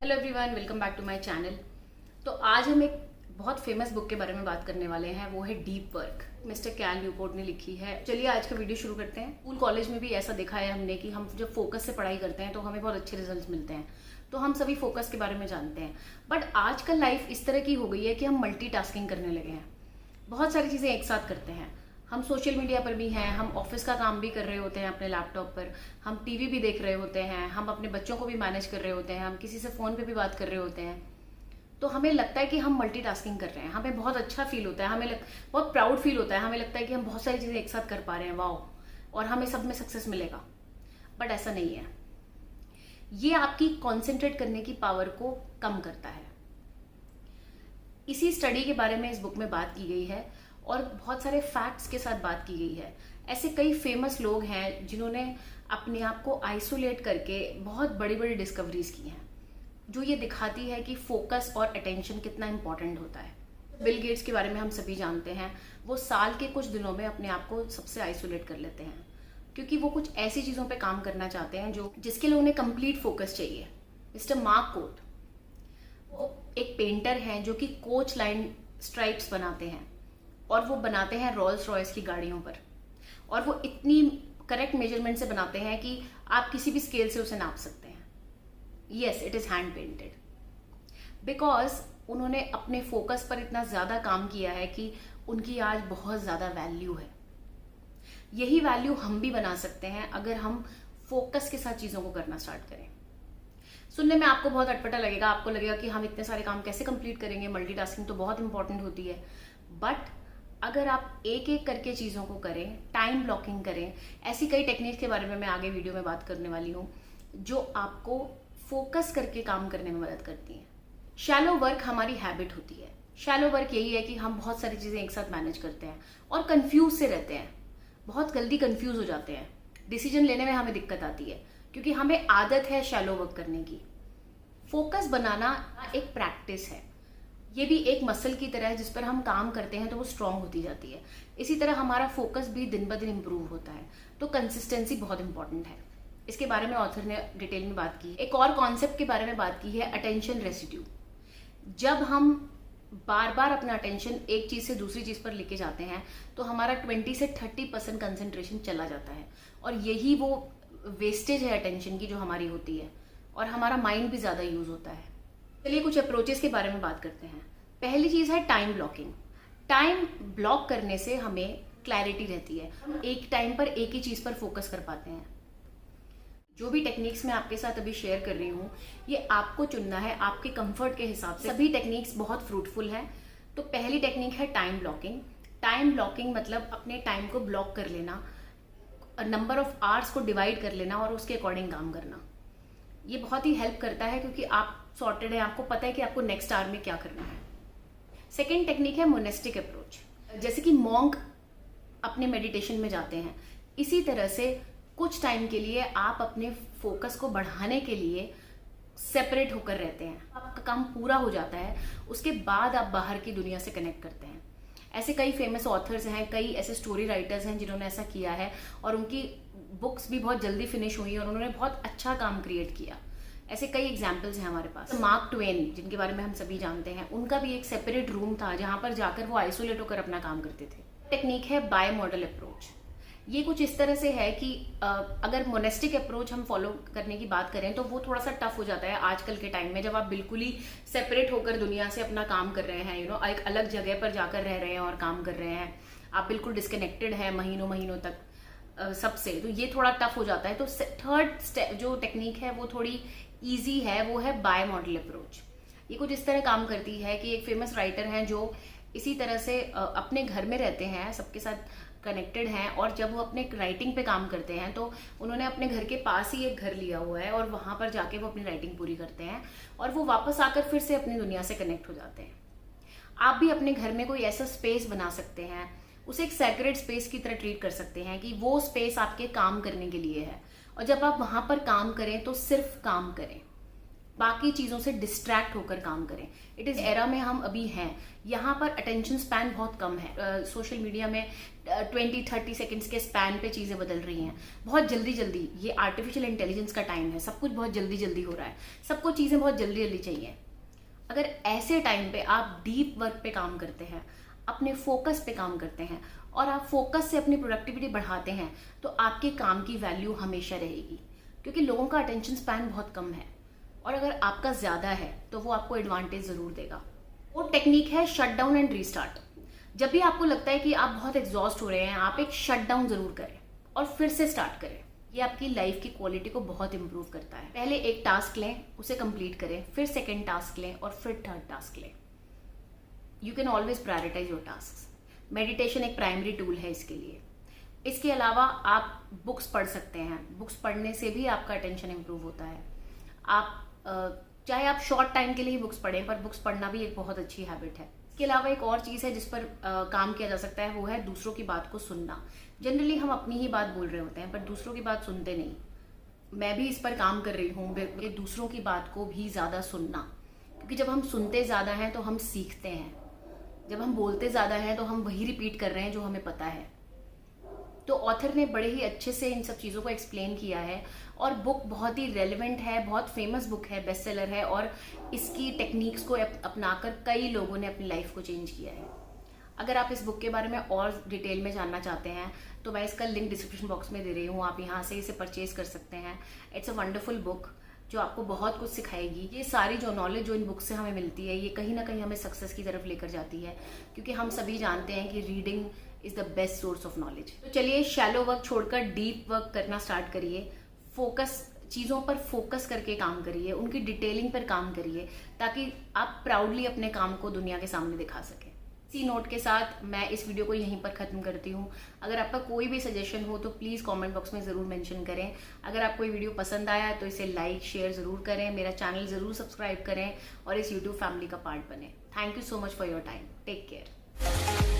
Hello everyone, welcome back to my channel. तो आज हम एक बहुत फेमस बुक के बारे में बात करने वाले हैं। वो है deep work, mister Cal Newport ने लिखी है। चलिए आज का वीडियो शुरू करते हैं। स्कूल कॉलेज में भी ऐसा देखा है हमने कि हम जब फोकस से पढ़ाई करते हैं तो हमें बहुत अच्छे रिजल्ट्स मिलते हैं। तो हम सभी फोकस के बारे में जानते हैं, बट आजकल लाइफ इस तरह की हो गई है कि हम मल्टीटास्किंग करने लगे हैं। बहुत सारी चीज़ें एक साथ करते हैं। हम सोशल मीडिया पर भी हैं, हम ऑफिस का काम भी कर रहे होते हैं अपने लैपटॉप पर, हम टीवी भी देख रहे होते हैं, हम अपने बच्चों को भी मैनेज कर रहे होते हैं, हम किसी से फ़ोन पे भी बात कर रहे होते हैं। तो हमें लगता है कि हम मल्टीटास्किंग कर रहे हैं, हमें बहुत अच्छा फील होता है, बहुत प्राउड फील होता है, हमें लगता है कि हम बहुत सारी चीज़ें एक साथ कर पा रहे हैं, वाओ, और हमें सब में सक्सेस मिलेगा। बट ऐसा नहीं है। ये आपकी कॉन्सेंट्रेट करने की पावर को कम करता है। इसी स्टडी के बारे में इस बुक में बात की गई है और बहुत सारे फैक्ट्स के साथ बात की गई है। ऐसे कई फेमस लोग हैं जिन्होंने अपने आप को आइसोलेट करके बहुत बड़ी बड़ी डिस्कवरीज की हैं, जो ये दिखाती है कि फोकस और अटेंशन कितना इंपॉर्टेंट होता है। बिल गेट्स के बारे में हम सभी जानते हैं। वो साल के कुछ दिनों में अपने आप को सबसे आइसोलेट कर लेते हैं, क्योंकि वो कुछ ऐसी चीज़ों पे काम करना चाहते हैं जिसके लिए उन्हें कंप्लीट फोकस चाहिए। मिस्टर मार्क कोट, वो एक पेंटर हैं जो कि कोच लाइन स्ट्राइप्स बनाते हैं, और वो बनाते हैं रोल्स रॉयस की गाड़ियों पर। और वो इतनी करेक्ट मेजरमेंट से बनाते हैं कि आप किसी भी स्केल से उसे नाप सकते हैं। Yes, it is hand painted, because उन्होंने अपने फोकस पर इतना ज्यादा काम किया है कि उनकी आज बहुत ज्यादा वैल्यू है। यही वैल्यू हम भी बना सकते हैं अगर हम फोकस के साथ चीजों को करना स्टार्ट करें। सुनने में आपको बहुत अटपटा लगेगा, आपको लगेगा कि हम इतने सारे काम कैसे कंप्लीट करेंगे, मल्टीटास्किंग तो बहुत इंपॉर्टेंट होती है। बट अगर आप एक एक करके चीज़ों को करें, टाइम ब्लॉकिंग करें, ऐसी कई टेक्निक्स के बारे में मैं आगे वीडियो में बात करने वाली हूँ जो आपको फोकस करके काम करने में मदद करती हैं। शैलो वर्क हमारी हैबिट होती है। शैलो वर्क यही है कि हम बहुत सारी चीज़ें एक साथ मैनेज करते हैं और कंफ्यूज से रहते हैं, बहुत जल्दी कंफ्यूज हो जाते हैं। डिसीजन लेने में हमें दिक्कत आती है क्योंकि हमें आदत है शैलो वर्क करने की। फोकस बनाना एक प्रैक्टिस है। ये भी एक मसल की तरह है, जिस पर हम काम करते हैं तो वो स्ट्रांग होती जाती है। इसी तरह हमारा फोकस भी दिन ब दिन इम्प्रूव होता है। तो कंसिस्टेंसी बहुत इंपॉर्टेंट है। इसके बारे में ऑथर ने डिटेल में बात की। एक और कॉन्सेप्ट के बारे में बात की है, अटेंशन रेसिड्यू। जब हम बार बार अपना अटेंशन एक चीज से दूसरी चीज पर लेके जाते हैं तो हमारा 20 से 30% कंसेंट्रेशन चला जाता है, और यही वो वेस्टेज है अटेंशन की जो हमारी होती है, और हमारा माइंड भी ज्यादा यूज होता है। चलिए कुछ अप्रोचेस के बारे में बात करते हैं। पहली चीज है टाइम ब्लॉकिंग। टाइम ब्लॉक करने से हमें क्लैरिटी रहती है, हम एक टाइम पर एक ही चीज पर फोकस कर पाते हैं। जो भी टेक्निक्स मैं आपके साथ अभी शेयर कर रही हूँ, ये आपको चुनना है आपके कंफर्ट के हिसाब से। सभी टेक्निक्स बहुत फ्रूटफुल हैं। तो पहली टेक्निक है टाइम ब्लॉकिंग। टाइम ब्लॉकिंग मतलब अपने टाइम को ब्लॉक कर लेना, नंबर ऑफ आवर्स को डिवाइड कर लेना और उसके अकॉर्डिंग काम करना। ये बहुत ही हेल्प करता है क्योंकि आप सॉर्टेड है, आपको पता है कि आपको नेक्स्ट आवर में क्या करना है। सेकेंड टेक्निक है मोनेस्टिक अप्रोच। जैसे कि मॉन्क अपने मेडिटेशन में जाते हैं, इसी तरह से कुछ टाइम के लिए आप अपने फोकस को बढ़ाने के लिए सेपरेट होकर रहते हैं। आपका काम पूरा हो जाता है, उसके बाद आप बाहर की दुनिया से कनेक्ट करते हैं। ऐसे कई फेमस ऑथर्स हैं, कई ऐसे स्टोरी राइटर्स हैं जिन्होंने ऐसा किया है, और उनकी बुक्स भी बहुत जल्दी फिनिश हुई और उन्होंने बहुत अच्छा काम क्रिएट किया। ऐसे कई एग्जाम्पल्स हैं हमारे पास। मार्क ट्वेन, जिनके बारे में हम सभी जानते हैं, उनका भी एक सेपरेट रूम था जहां पर जाकर वो आइसोलेट होकर अपना काम करते थे। टेक्निक है बाय मॉडल अप्रोच। ये कुछ इस तरह से है कि अगर मोनेस्टिक अप्रोच हम फॉलो करने की बात करें तो वो थोड़ा सा टफ हो जाता है आजकल के टाइम में, जब आप बिल्कुल ही सेपरेट होकर दुनिया से अपना काम कर रहे हैं, एक अलग जगह पर जाकर रह रहे हैं और काम कर रहे हैं, आप बिल्कुल डिस्कनेक्टेड है महीनों महीनों तक सबसे, तो ये थोड़ा टफ हो जाता है। तो थर्ड स्टेप जो टेक्निक है वो थोड़ी ईजी है, वो है बाय मॉडल अप्रोच। ये कुछ इस तरह काम करती है कि एक फेमस राइटर हैं जो इसी तरह से अपने घर में रहते हैं, सबके साथ कनेक्टेड हैं, और जब वो अपने राइटिंग पे काम करते हैं तो उन्होंने अपने घर के पास ही एक घर लिया हुआ है और वहां पर जाके वो अपनी राइटिंग पूरी करते हैं और वो वापस आकर फिर से अपनी दुनिया से कनेक्ट हो जाते हैं। आप भी अपने घर में कोई ऐसा स्पेस बना सकते हैं, उसे एक सैक्रेड स्पेस की तरह ट्रीट कर सकते हैं कि वो स्पेस आपके काम करने के लिए है, और जब आप वहां पर काम करें तो सिर्फ काम करें। बाकी चीज़ों से डिस्ट्रैक्ट होकर काम करें। इट इज़ एरा में हम अभी हैं, यहाँ पर अटेंशन स्पैन बहुत कम है। सोशल मीडिया में 20-30 सेकेंड्स के स्पैन पे चीज़ें बदल रही हैं बहुत जल्दी जल्दी। ये आर्टिफिशियल इंटेलिजेंस का टाइम है, सब कुछ बहुत जल्दी जल्दी हो रहा है, सबको चीज़ें बहुत जल्दी जल्दी चाहिए। अगर ऐसे टाइम पे आप डीप वर्क पे काम करते हैं, अपने फोकस पे काम करते हैं और आप फोकस से अपनी प्रोडक्टिविटी बढ़ाते हैं, तो आपके काम की वैल्यू हमेशा रहेगी। क्योंकि लोगों का अटेंशन स्पैन बहुत कम है और अगर आपका ज़्यादा है तो वो आपको एडवांटेज ज़रूर देगा। वो टेक्निक है शट डाउन एंड रीस्टार्ट। जब भी आपको लगता है कि आप बहुत एग्जॉस्ट हो रहे हैं, आप एक शट डाउन ज़रूर करें और फिर से स्टार्ट करें। ये आपकी लाइफ की क्वालिटी को बहुत इंप्रूव करता है। पहले एक टास्क लें, उसे कंप्लीट करें, फिर सेकेंड टास्क लें और फिर थर्ड टास्क लें। You can always prioritise your task. Meditation एक प्राइमरी टूल है इसके लिए। इसके अलावा आप बुक्स पढ़ सकते हैं। बुक्स पढ़ने से भी आपका अटेंशन इंप्रूव होता है। आप चाहे आप शॉर्ट टाइम के लिए ही बुक्स पढ़ें, पर बुक्स पढ़ना भी एक बहुत अच्छी हैबिट है। इसके अलावा एक और चीज़ है जिस पर काम किया जा सकता है, वो है दूसरों की बात को सुनना। जनरली हम अपनी ही बात बोल रहे होते हैं पर दूसरों की बात सुनते नहीं। मैं भी इस पर काम कर रही हूँ कि दूसरों की बात को भी ज़्यादा सुनना, क्योंकि जब हम सुनते ज़्यादा हैं तो हम सीखते हैं। जब हम बोलते ज़्यादा हैं तो हम वही रिपीट कर रहे हैं जो हमें पता है। तो ऑथर ने बड़े ही अच्छे से इन सब चीज़ों को एक्सप्लेन किया है और बुक बहुत ही रेलेवेंट है, बहुत फेमस बुक है, बेस्ट सेलर है और इसकी टेक्निक्स को अपनाकर कई लोगों ने अपनी लाइफ को चेंज किया है। अगर आप इस बुक के बारे में और डिटेल में जानना चाहते हैं तो मैं इसका लिंक डिस्क्रिप्शन बॉक्स में दे रही हूँ, आप यहाँ से इसे परचेज कर सकते हैं। इट्स अ वंडरफुल बुक जो आपको बहुत कुछ सिखाएगी। ये सारी जो नॉलेज जो इन बुक से हमें मिलती है, ये कहीं ना कहीं हमें सक्सेस की तरफ लेकर जाती है, क्योंकि हम सभी जानते हैं कि reading is the best source of knowledge. तो चलिए शैलो वर्क छोड़कर डीप वर्क करना स्टार्ट करिए। फोकस, चीज़ों पर फोकस करके काम करिए, उनकी डिटेलिंग पर काम करिए, ताकि आप प्राउडली अपने काम को दुनिया के सामने दिखा सकें। इसी नोट के साथ मैं इस वीडियो को यहीं पर ख़त्म करती हूँ। अगर आपका कोई भी सजेशन हो तो प्लीज़ कमेंट बॉक्स में ज़रूर मेंशन करें। अगर आपको ये वीडियो पसंद आया तो इसे लाइक शेयर ज़रूर करें, मेरा चैनल ज़रूर सब्सक्राइब करें और इस यूट्यूब फैमिली का पार्ट बने। Thank you so much for your time. Take care.